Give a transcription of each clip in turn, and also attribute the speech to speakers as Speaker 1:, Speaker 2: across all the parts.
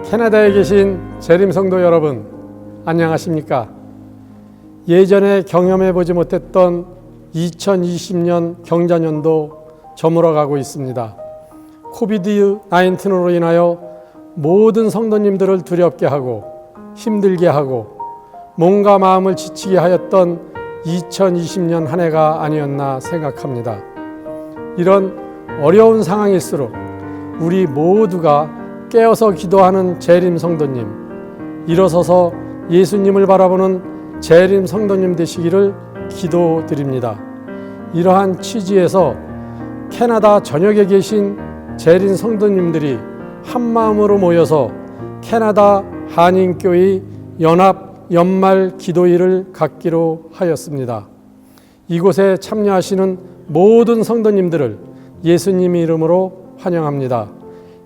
Speaker 1: 캐나다에 계신 재림 성도 여러분, 안녕하십니까? 예전에 경험해보지 못했던 2020년 경자년도 저물어가고 있습니다. 코비드-19으로 인하여 모든 성도님들을 두렵게 하고 힘들게 하고 몸과 마음을 지치게 하였던 2020년 한 해가 아니었나 생각합니다. 이런 어려운 상황일수록 우리 모두가 깨어서 기도하는 재림 성도님, 일어서서 예수님을 바라보는 재림 성도님 되시기를 기도드립니다. 이러한 취지에서 캐나다 전역에 계신 재림 성도님들이 한마음으로 모여서 캐나다 한인교회 연합 연말 기도일을 갖기로 하였습니다. 이곳에 참여하시는 모든 성도님들을 예수님의 이름으로 환영합니다.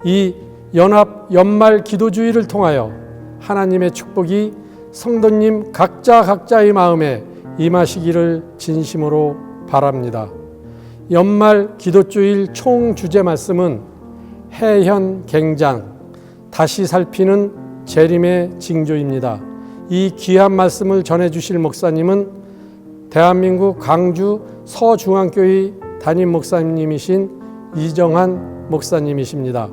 Speaker 1: 이 연합 연말 기도주의를 통하여 하나님의 축복이 성도님 각자의 마음에 임하시기를 진심으로 바랍니다. 연말 기도주일 총 주제 말씀은 해현 갱장, 다시 살피는 재림의 징조입니다. 이 귀한 말씀을 전해주실 목사님은 대한민국 광주 서중앙교회 담임 목사님이신 이정한 목사님이십니다.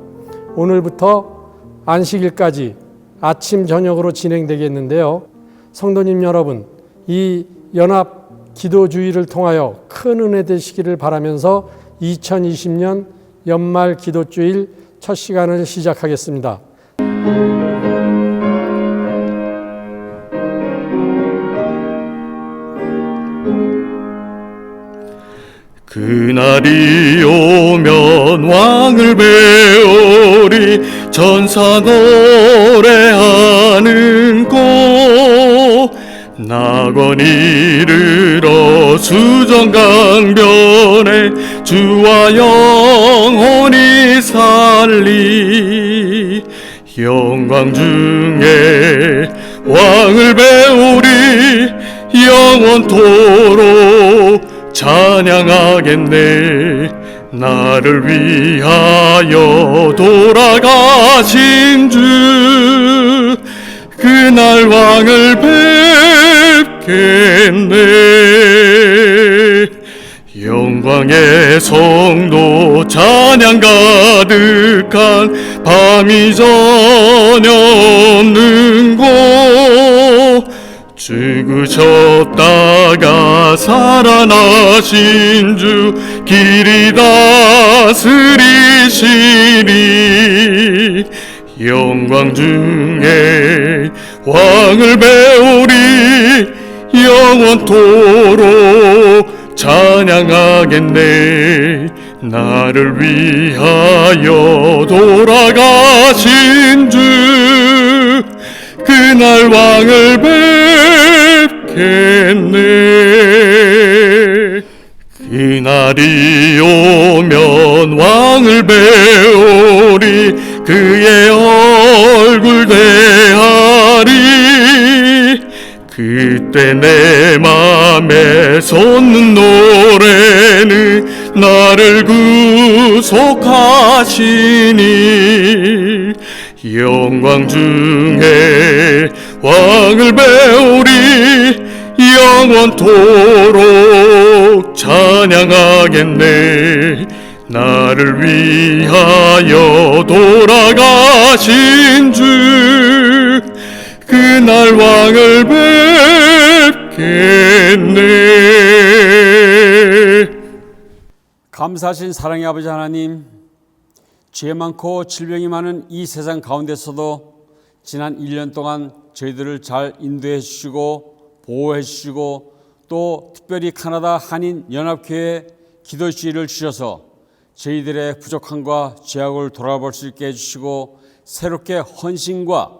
Speaker 1: 오늘부터 안식일까지 아침 저녁으로 진행되겠는데요. 성도님 여러분, 이 연합 기도주의를 통하여 큰 은혜 되시기를 바라면서 2020년 연말 기도주일 첫 시간을 시작하겠습니다.
Speaker 2: 그날이 오면 왕을 배우리 전사 노래하는 곳 낙원 이르러 수정강변에 주와 영혼이 살리 영광 중에 왕을 배우리 영원토록 찬양하겠네. 나를 위하여 돌아가신 주 그날 왕을 뵙겠네. 영광의 성도 찬양 가득한 밤이 전혀 없는 곳 죽으셨다가 살아나신 주 길이 다스리시니 영광 중에 왕을 배우리 영원토록 찬양하겠네. 나를 위하여 돌아가신 주 그날 왕을 뵙겠네. 그날이 오면 왕을 배우리 그의 얼굴 대하리 그때 내 맘에 솟는 노래는 나를 구속하시니 영광 중에 왕을 배우리 영원토록 찬양하겠네. 나를 위하여 돌아가신 주 그날 왕을 뵙겠네.
Speaker 3: 감사하신 사랑의 아버지 하나님, 죄 많고 질병이 많은 이 세상 가운데서도 지난 1년 동안 저희들을 잘 인도해 주시고 보호해 주시고 또 특별히 캐나다 한인 연합교회 기도주의를 주셔서 저희들의 부족함과 죄악을 돌아볼 수 있게 해주시고 새롭게 헌신과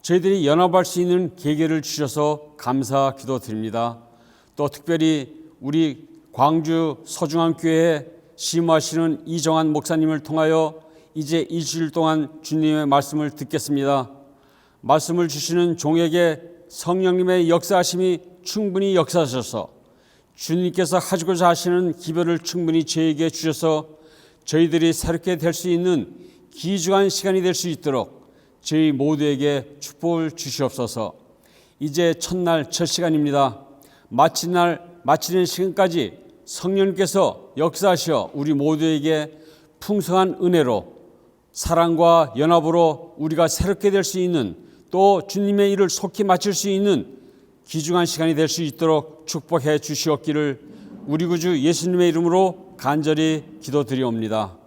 Speaker 3: 저희들이 연합할 수 있는 계기를 주셔서 감사 기도드립니다. 또 특별히 우리 광주 서중앙교회에 심호하시는 이정한 목사님을 통하여 이제 일주일 동안 주님의 말씀을 듣겠습니다. 말씀을 주시는 종에게 성령님의 역사하심이 충분히 역사하셔서 주님께서 하시고자 하시는 기별을 충분히 저에게 주셔서 저희들이 새롭게 될 수 있는 귀중한 시간이 될 수 있도록 저희 모두에게 축복을 주시옵소서. 이제 첫날 첫 시간입니다. 마치는 시간까지 성령께서 역사하시어 우리 모두에게 풍성한 은혜로 사랑과 연합으로 우리가 새롭게 될 수 있는, 또 주님의 일을 속히 마칠 수 있는 귀중한 시간이 될 수 있도록 축복해 주시옵기를 우리 구주 예수님의 이름으로 간절히 기도드리옵니다.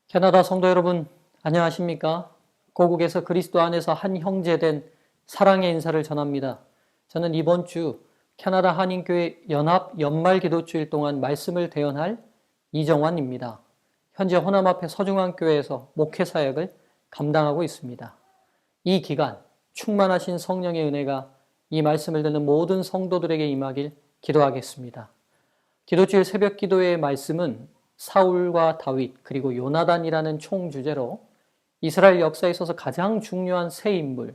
Speaker 4: 캐나다 성도 여러분, 안녕하십니까? 고국에서 그리스도 안에서 한 형제된 사랑의 인사를 전합니다. 저는 이번 주 캐나다 한인교회 연합 연말 기도주일 동안 말씀을 대언할 이정환입니다. 현재 호남 앞에 서중앙교회에서 목회사역을 감당하고 있습니다. 이 기간 충만하신 성령의 은혜가 이 말씀을 듣는 모든 성도들에게 임하길 기도하겠습니다. 기도주일 새벽 기도회의 말씀은 사울과 다윗 그리고 요나단이라는 총주제로 이스라엘 역사에 있어서 가장 중요한 세 인물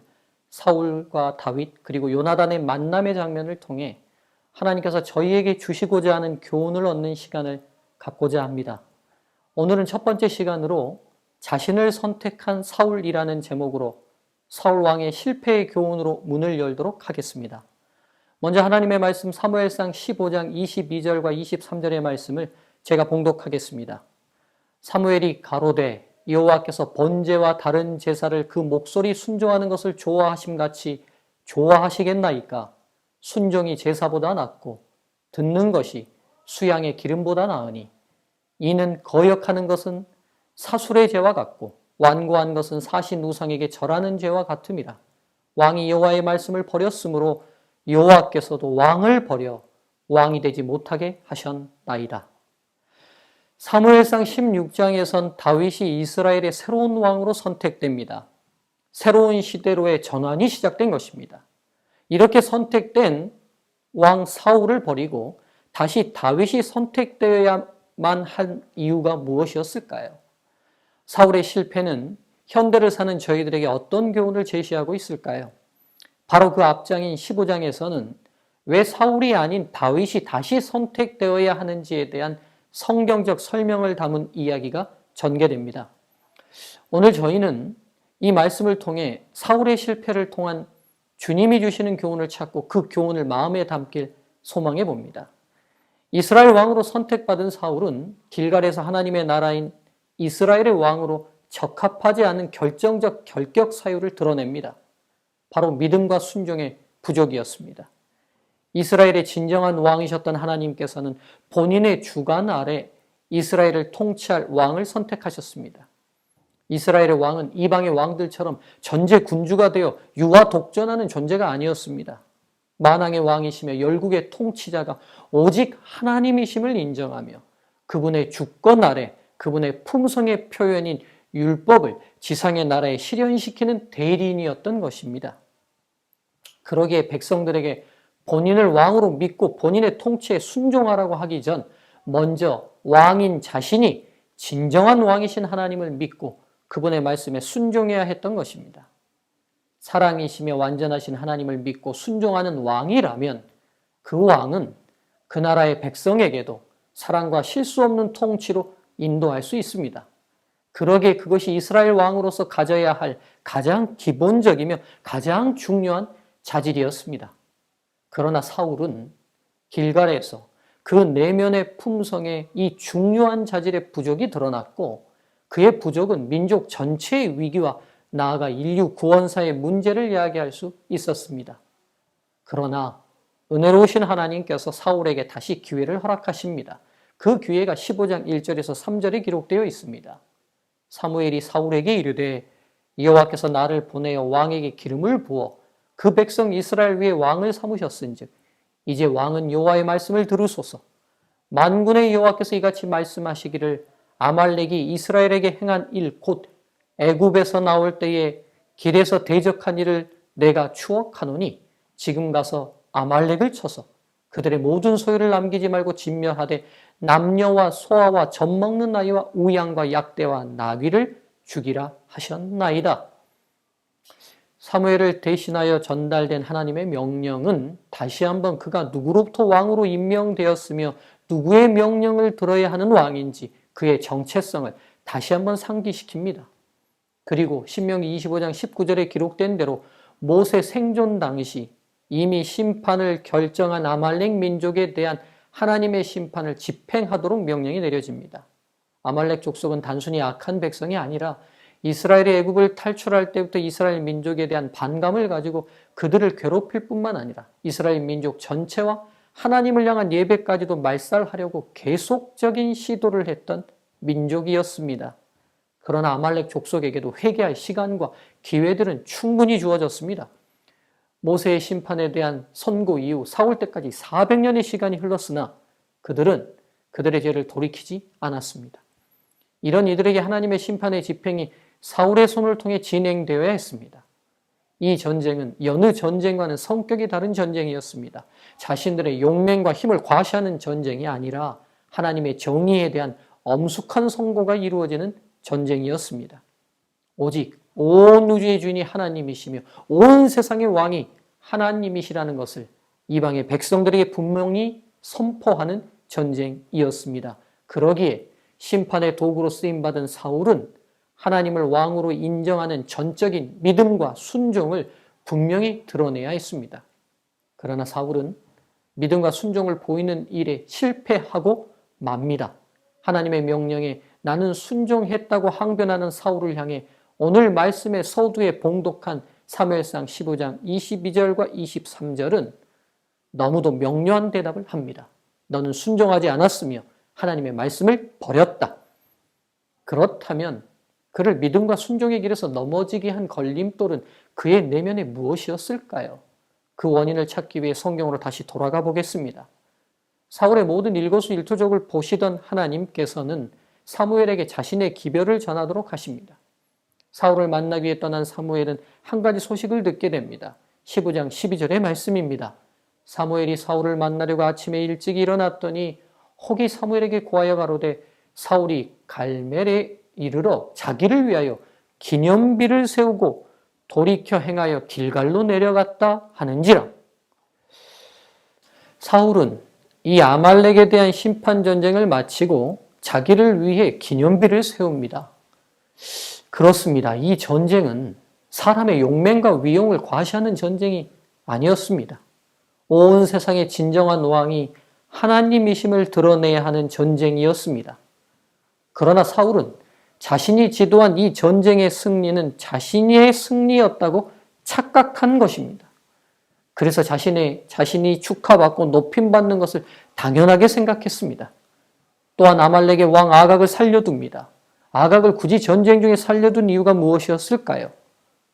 Speaker 4: 사울과 다윗 그리고 요나단의 만남의 장면을 통해 하나님께서 저희에게 주시고자 하는 교훈을 얻는 시간을 갖고자 합니다. 오늘은 첫 번째 시간으로 자신을 선택한 사울이라는 제목으로 사울 왕의 실패의 교훈으로 문을 열도록 하겠습니다. 먼저 하나님의 말씀 사무엘상 15장 22절과 23절의 말씀을 제가 봉독하겠습니다. 사무엘이 가로되 여호와께서 번제와 다른 제사를 그 목소리 순종하는 것을 좋아하심같이 좋아하시겠나이까? 순종이 제사보다 낫고 듣는 것이 수양의 기름보다 나으니 이는 거역하는 것은 사술의 죄와 같고 완고한 것은 사신 우상에게 절하는 죄와 같음이라. 왕이 여호와의 말씀을 버렸으므로 여호와께서도 왕을 버려 왕이 되지 못하게 하셨나이다. 사무엘상 16장에선 다윗이 이스라엘의 새로운 왕으로 선택됩니다. 새로운 시대로의 전환이 시작된 것입니다. 이렇게 선택된 왕 사울을 버리고 다시 다윗이 선택되어야만 한 이유가 무엇이었을까요? 사울의 실패는 현대를 사는 저희들에게 어떤 교훈을 제시하고 있을까요? 바로 그 앞장인 15장에서는 왜 사울이 아닌 다윗이 다시 선택되어야 하는지에 대한 성경적 설명을 담은 이야기가 전개됩니다. 오늘 저희는 이 말씀을 통해 사울의 실패를 통한 주님이 주시는 교훈을 찾고 그 교훈을 마음에 담길 소망해 봅니다. 이스라엘 왕으로 선택받은 사울은 길갈에서 하나님의 나라인 이스라엘의 왕으로 적합하지 않은 결정적 결격 사유를 드러냅니다. 바로 믿음과 순종의 부족이었습니다. 이스라엘의 진정한 왕이셨던 하나님께서는 본인의 주관 아래 이스라엘을 통치할 왕을 선택하셨습니다. 이스라엘의 왕은 이방의 왕들처럼 전제 군주가 되어 유아 독전하는 존재가 아니었습니다. 만왕의 왕이시며 열국의 통치자가 오직 하나님이심을 인정하며 그분의 주권 아래 그분의 품성의 표현인 율법을 지상의 나라에 실현시키는 대리인이었던 것입니다. 그러기에 백성들에게 본인을 왕으로 믿고 본인의 통치에 순종하라고 하기 전 먼저 왕인 자신이 진정한 왕이신 하나님을 믿고 그분의 말씀에 순종해야 했던 것입니다. 사랑이시며 완전하신 하나님을 믿고 순종하는 왕이라면 그 왕은 그 나라의 백성에게도 사랑과 실수 없는 통치로 인도할 수 있습니다. 그러기에 그것이 이스라엘 왕으로서 가져야 할 가장 기본적이며 가장 중요한 자질이었습니다. 그러나 사울은 길갈에서 그 내면의 품성에 이 중요한 자질의 부족이 드러났고 그의 부족은 민족 전체의 위기와 나아가 인류 구원사의 문제를 이야기할 수 있었습니다. 그러나 은혜로우신 하나님께서 사울에게 다시 기회를 허락하십니다. 그 기회가 15장 1절에서 3절에 기록되어 있습니다. 사무엘이 사울에게 이르되 여호와께서 나를 보내어 왕에게 기름을 부어 그 백성 이스라엘 위에 왕을 삼으셨은즉 이제 왕은 여호와의 말씀을 들으소서. 만군의 여호와께서 이같이 말씀하시기를 아말렉이 이스라엘에게 행한 일 곧 애굽에서 나올 때에 길에서 대적한 일을 내가 추억하노니 지금 가서 아말렉을 쳐서 그들의 모든 소유를 남기지 말고 진멸하되 남녀와 소아와 젖먹는 아이와 우양과 약대와 나귀를 죽이라 하셨나이다. 사무엘을 대신하여 전달된 하나님의 명령은 다시 한번 그가 누구로부터 왕으로 임명되었으며 누구의 명령을 들어야 하는 왕인지 그의 정체성을 다시 한번 상기시킵니다. 그리고 신명기 25장 19절에 기록된 대로 모세 생존 당시 이미 심판을 결정한 아말렉 민족에 대한 하나님의 심판을 집행하도록 명령이 내려집니다. 아말렉 족속은 단순히 악한 백성이 아니라 이스라엘의 애굽을 탈출할 때부터 이스라엘 민족에 대한 반감을 가지고 그들을 괴롭힐 뿐만 아니라 이스라엘 민족 전체와 하나님을 향한 예배까지도 말살하려고 계속적인 시도를 했던 민족이었습니다. 그러나 아말렉 족속에게도 회개할 시간과 기회들은 충분히 주어졌습니다. 모세의 심판에 대한 선고 이후 사울 때까지 400년의 시간이 흘렀으나 그들은 그들의 죄를 돌이키지 않았습니다. 이런 이들에게 하나님의 심판의 집행이 사울의 손을 통해 진행되어야 했습니다. 이 전쟁은 여느 전쟁과는 성격이 다른 전쟁이었습니다. 자신들의 용맹과 힘을 과시하는 전쟁이 아니라 하나님의 정의에 대한 엄숙한 선고가 이루어지는 전쟁이었습니다. 오직 온 우주의 주인이 하나님이시며 온 세상의 왕이 하나님이시라는 것을 이방의 백성들에게 분명히 선포하는 전쟁이었습니다. 그러기에 심판의 도구로 쓰임받은 사울은 하나님을 왕으로 인정하는 전적인 믿음과 순종을 분명히 드러내야 했습니다. 그러나 사울은 믿음과 순종을 보이는 일에 실패하고 맙니다. 하나님의 명령에 나는 순종했다고 항변하는 사울을 향해 오늘 말씀의 서두에 봉독한 사무엘상 15장 22절과 23절은 너무도 명료한 대답을 합니다. 너는 순종하지 않았으며 하나님의 말씀을 버렸다. 그렇다면 그를 믿음과 순종의 길에서 넘어지게 한 걸림돌은 그의 내면에 무엇이었을까요? 그 원인을 찾기 위해 성경으로 다시 돌아가 보겠습니다. 사울의 모든 일거수일투족을 보시던 하나님께서는 사무엘에게 자신의 기별을 전하도록 하십니다. 사울을 만나기 위해 떠난 사무엘은 한 가지 소식을 듣게 됩니다. 15장 12절의 말씀입니다. 사무엘이 사울을 만나려고 아침에 일찍 일어났더니 혹이 사무엘에게 고하여 가로되 사울이 갈멜에 이르러 자기를 위하여 기념비를 세우고 돌이켜 행하여 길갈로 내려갔다 하는지라. 사울은 이 아말렉에 대한 심판 전쟁을 마치고 자기를 위해 기념비를 세웁니다. 그렇습니다. 이 전쟁은 사람의 용맹과 위용을 과시하는 전쟁이 아니었습니다. 온 세상의 진정한 왕이 하나님이심을 드러내야 하는 전쟁이었습니다. 그러나 사울은 자신이 지도한 이 전쟁의 승리는 자신의 승리였다고 착각한 것입니다. 그래서 자신이 축하받고 높임받는 것을 당연하게 생각했습니다. 또한 아말렉의 왕 아각을 살려둡니다. 아각을 굳이 전쟁 중에 살려둔 이유가 무엇이었을까요?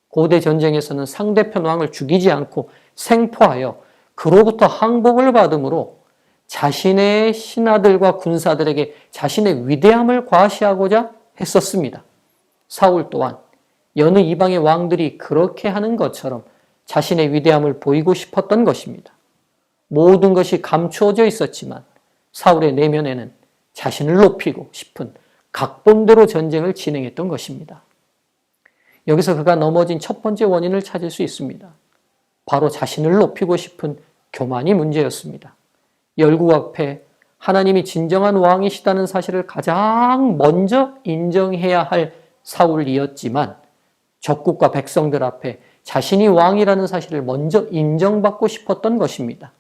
Speaker 4: 고대 전쟁에서는 상대편 왕을 죽이지 않고 생포하여 그로부터 항복을 받음으로 자신의 신하들과 군사들에게 자신의 위대함을 과시하고자 했었습니다. 사울 또한 여느 이방의 왕들이 그렇게 하는 것처럼 자신의 위대함을 보이고 싶었던 것입니다. 모든 것이 감추어져 있었지만 사울의 내면에는 자신을 높이고 싶은 각본대로 전쟁을 진행했던 것입니다. 여기서 그가 넘어진 첫 번째 원인을 찾을 수 있습니다. 바로 자신을 높이고 싶은 교만이 문제였습니다. 열국 앞에 하나님이 진정한 왕이시다는 사실을 가장 먼저 인정해야 할 사울이었지만 적국과 백성들 앞에 자신이 왕이라는 사실을 먼저 인정받고 싶었던 것입니다.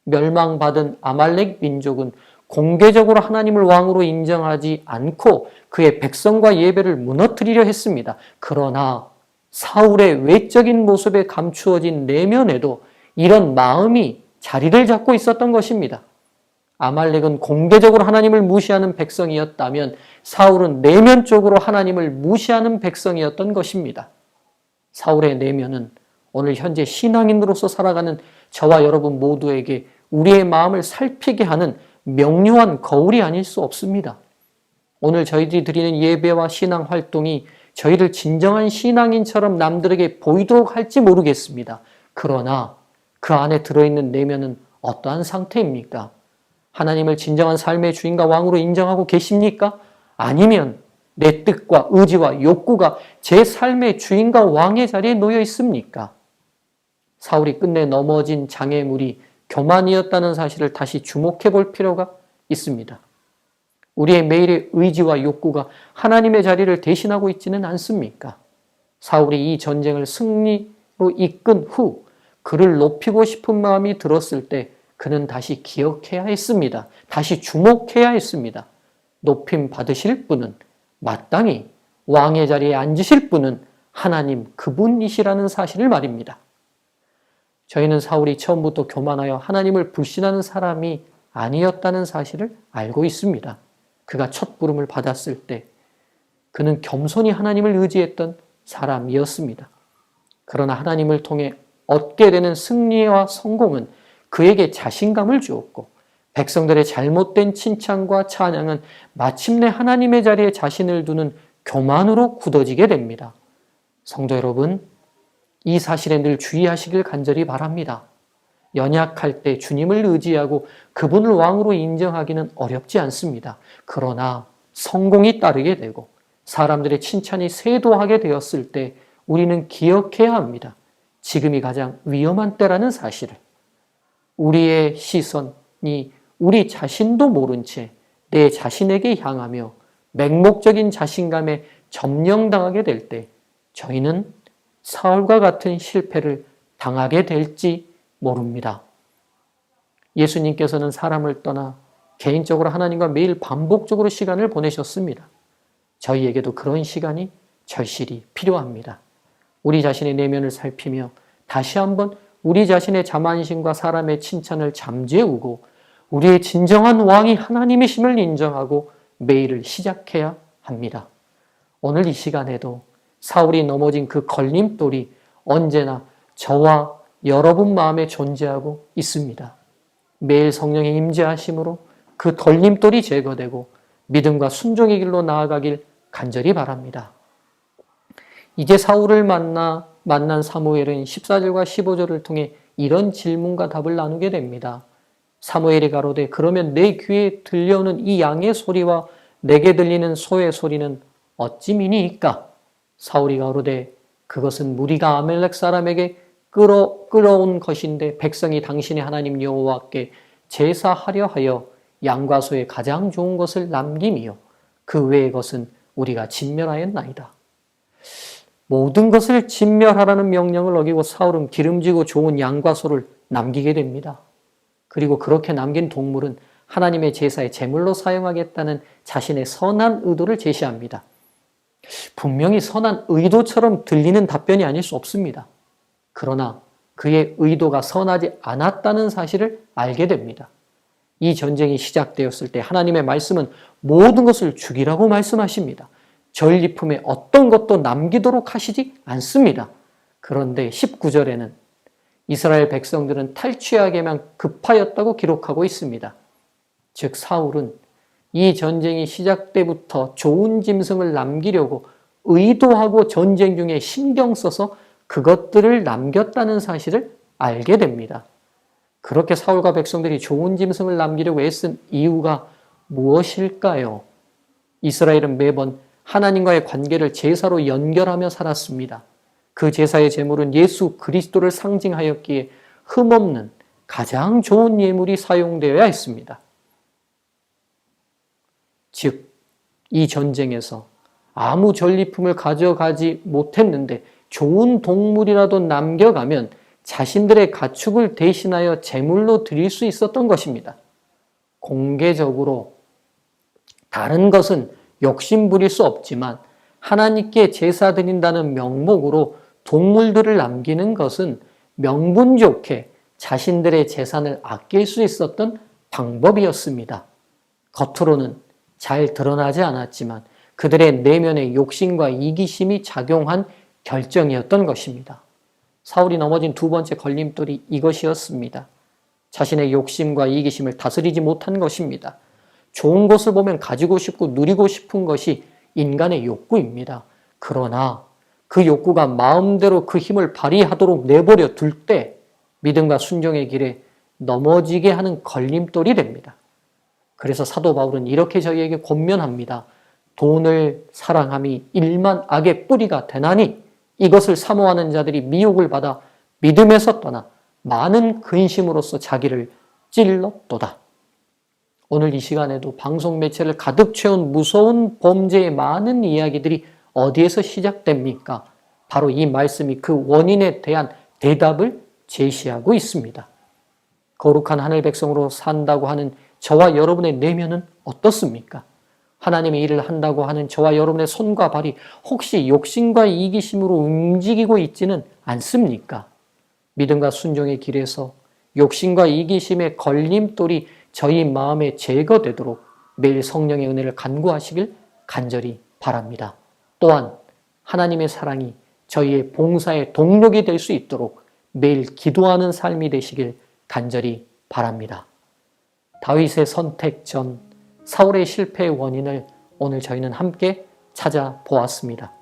Speaker 4: 멸망받은 아말렉 민족은 공개적으로 하나님을 왕으로 인정하지 않고 그의 백성과 예배를 무너뜨리려 했습니다. 그러나 사울의 외적인 모습에 감추어진 내면에도 이런 마음이 자리를 잡고 있었던 것입니다. 아말렉은 공개적으로 하나님을 무시하는 백성이었다면 사울은 내면적으로 하나님을 무시하는 백성이었던 것입니다. 사울의 내면은 오늘 현재 신앙인으로서 살아가는 저와 여러분 모두에게 우리의 마음을 살피게 하는 명료한 거울이 아닐 수 없습니다. 오늘 저희들이 드리는 예배와 신앙 활동이 저희를 진정한 신앙인처럼 남들에게 보이도록 할지 모르겠습니다. 그러나 그 안에 들어있는 내면은 어떠한 상태입니까? 하나님을 진정한 삶의 주인과 왕으로 인정하고 계십니까? 아니면 내 뜻과 의지와 욕구가 제 삶의 주인과 왕의 자리에 놓여 있습니까? 사울이 끝내 넘어진 장애물이 교만이었다는 사실을 다시 주목해 볼 필요가 있습니다. 우리의 매일의 의지와 욕구가 하나님의 자리를 대신하고 있지는 않습니까? 사울이 이 전쟁을 승리로 이끈 후 그를 높이고 싶은 마음이 들었을 때 그는 다시 기억해야 했습니다. 다시 주목해야 했습니다. 높임 받으실 분은 마땅히 왕의 자리에 앉으실 분은 하나님 그분이시라는 사실을 말입니다. 저희는 사울이 처음부터 교만하여 하나님을 불신하는 사람이 아니었다는 사실을 알고 있습니다. 그가 첫 부름을 받았을 때 그는 겸손히 하나님을 의지했던 사람이었습니다. 그러나 하나님을 통해 얻게 되는 승리와 성공은 그에게 자신감을 주었고 백성들의 잘못된 칭찬과 찬양은 마침내 하나님의 자리에 자신을 두는 교만으로 굳어지게 됩니다. 성도 여러분, 이 사실에 늘 주의하시길 간절히 바랍니다. 연약할 때 주님을 의지하고 그분을 왕으로 인정하기는 어렵지 않습니다. 그러나 성공이 따르게 되고 사람들의 칭찬이 쇄도하게 되었을 때 우리는 기억해야 합니다. 지금이 가장 위험한 때라는 사실을. 우리의 시선이 우리 자신도 모른 채 내 자신에게 향하며 맹목적인 자신감에 점령당하게 될 때 저희는 사울과 같은 실패를 당하게 될지 모릅니다. 예수님께서는 사람을 떠나 개인적으로 하나님과 매일 반복적으로 시간을 보내셨습니다. 저희에게도 그런 시간이 절실히 필요합니다. 우리 자신의 내면을 살피며 다시 한번 우리 자신의 자만심과 사람의 칭찬을 잠재우고 우리의 진정한 왕이 하나님이심을 인정하고 매일을 시작해야 합니다. 오늘 이 시간에도 사울이 넘어진 그 걸림돌이 언제나 저와 여러분 마음에 존재하고 있습니다. 매일 성령의 임재하심으로 그 걸림돌이 제거되고 믿음과 순종의 길로 나아가길 간절히 바랍니다. 이제 사울을 만난 사무엘은 14절과 15절을 통해 이런 질문과 답을 나누게 됩니다. 사무엘이 가로되 그러면 내 귀에 들려오는 이 양의 소리와 내게 들리는 소의 소리는 어찌미니이까? 사울이 가로되 그것은 무리가 아멜렉 사람에게 끌어온 것인데 백성이 당신의 하나님 여호와께 제사하려 하여 양과 소의 가장 좋은 것을 남김이요 그 외의 것은 우리가 진멸하였나이다. 모든 것을 진멸하라는 명령을 어기고 사울은 기름지고 좋은 양과 소를 남기게 됩니다. 그리고 그렇게 남긴 동물은 하나님의 제사에 제물로 사용하겠다는 자신의 선한 의도를 제시합니다. 분명히 선한 의도처럼 들리는 답변이 아닐 수 없습니다. 그러나 그의 의도가 선하지 않았다는 사실을 알게 됩니다. 이 전쟁이 시작되었을 때 하나님의 말씀은 모든 것을 죽이라고 말씀하십니다. 전리품에 어떤 것도 남기도록 하시지 않습니다. 그런데 19절에는 이스라엘 백성들은 탈취하게만 급하였다고 기록하고 있습니다. 즉 사울은 이 전쟁이 시작 때부터 좋은 짐승을 남기려고 의도하고 전쟁 중에 신경 써서 그것들을 남겼다는 사실을 알게 됩니다. 그렇게 사울과 백성들이 좋은 짐승을 남기려고 애쓴 이유가 무엇일까요? 이스라엘은 매번 하나님과의 관계를 제사로 연결하며 살았습니다. 그 제사의 제물은 예수 그리스도를 상징하였기에 흠없는 가장 좋은 예물이 사용되어야 했습니다. 즉, 이 전쟁에서 아무 전리품을 가져가지 못했는데 좋은 동물이라도 남겨가면 자신들의 가축을 대신하여 제물로 드릴 수 있었던 것입니다. 공개적으로 다른 것은 욕심 부릴 수 없지만 하나님께 제사 드린다는 명목으로 동물들을 남기는 것은 명분 좋게 자신들의 재산을 아낄 수 있었던 방법이었습니다. 겉으로는 잘 드러나지 않았지만 그들의 내면의 욕심과 이기심이 작용한 결정이었던 것입니다. 사울이 넘어진 두 번째 걸림돌이 이것이었습니다. 자신의 욕심과 이기심을 다스리지 못한 것입니다. 좋은 것을 보면 가지고 싶고 누리고 싶은 것이 인간의 욕구입니다. 그러나 그 욕구가 마음대로 그 힘을 발휘하도록 내버려 둘 때 믿음과 순종의 길에 넘어지게 하는 걸림돌이 됩니다. 그래서 사도 바울은 이렇게 저희에게 권면합니다. 돈을 사랑함이 일만 악의 뿌리가 되나니 이것을 사모하는 자들이 미혹을 받아 믿음에서 떠나 많은 근심으로써 자기를 찔렀도다. 오늘 이 시간에도 방송 매체를 가득 채운 무서운 범죄의 많은 이야기들이 어디에서 시작됩니까? 바로 이 말씀이 그 원인에 대한 대답을 제시하고 있습니다. 거룩한 하늘 백성으로 산다고 하는 저와 여러분의 내면은 어떻습니까? 하나님의 일을 한다고 하는 저와 여러분의 손과 발이 혹시 욕심과 이기심으로 움직이고 있지는 않습니까? 믿음과 순종의 길에서 욕심과 이기심의 걸림돌이 저희 마음에 제거되도록 매일 성령의 은혜를 간구하시길 간절히 바랍니다. 또한 하나님의 사랑이 저희의 봉사의 동력이 될 수 있도록 매일 기도하는 삶이 되시길 간절히 바랍니다. 다윗의 선택 전 사울의 실패의 원인을 오늘 저희는 함께 찾아보았습니다.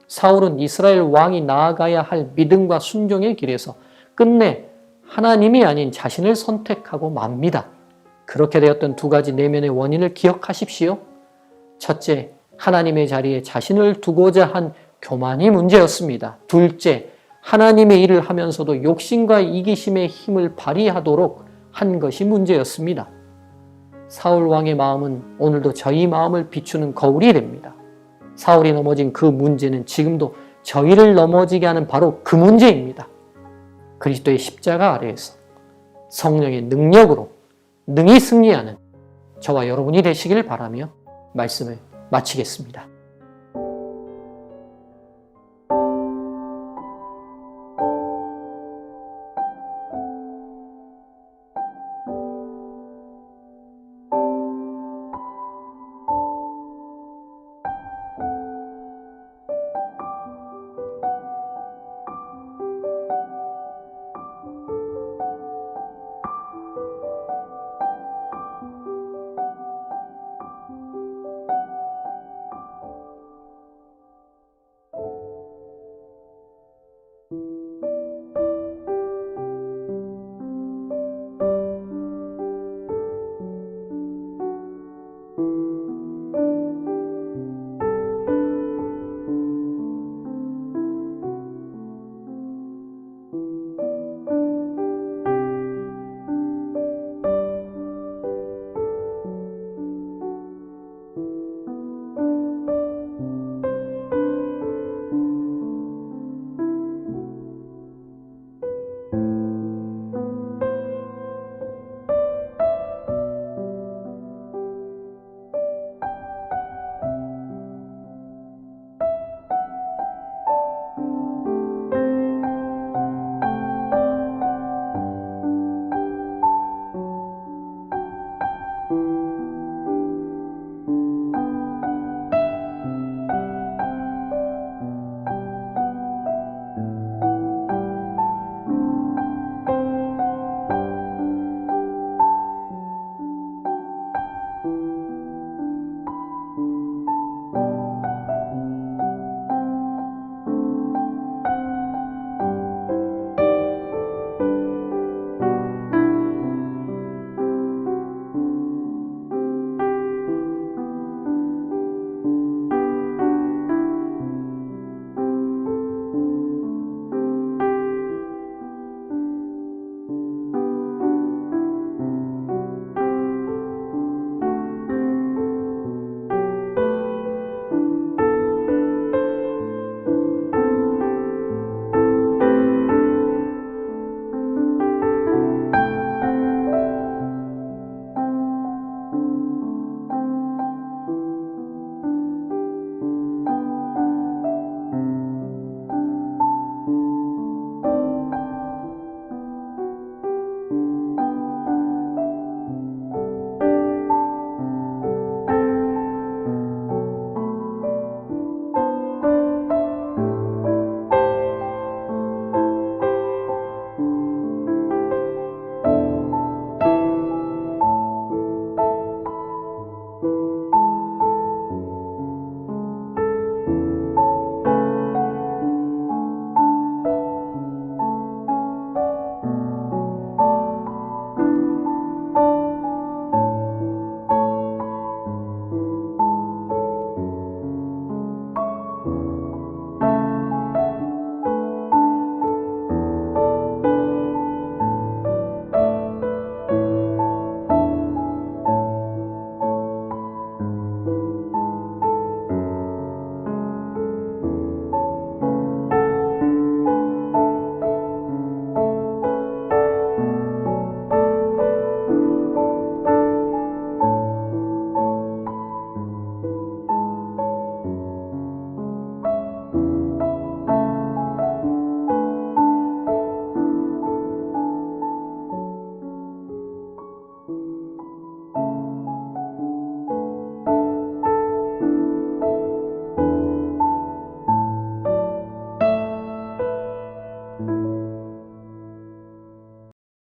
Speaker 4: 사울은 이스라엘 왕이 나아가야 할 믿음과 순종의 길에서 끝내 하나님이 아닌 자신을 선택하고 맙니다. 그렇게 되었던 두 가지 내면의 원인을 기억하십시오. 첫째, 하나님의 자리에 자신을 두고자 한 교만이 문제였습니다. 둘째, 하나님의 일을 하면서도 욕심과 이기심의 힘을 발휘하도록 한 것이 문제였습니다. 사울 왕의 마음은 오늘도 저희 마음을 비추는 거울이 됩니다. 사울이 넘어진 그 문제는 지금도 저희를 넘어지게 하는 바로 그 문제입니다. 그리스도의 십자가 아래에서 성령의 능력으로 능히 승리하는 저와 여러분이 되시길 바라며 말씀을 마치겠습니다.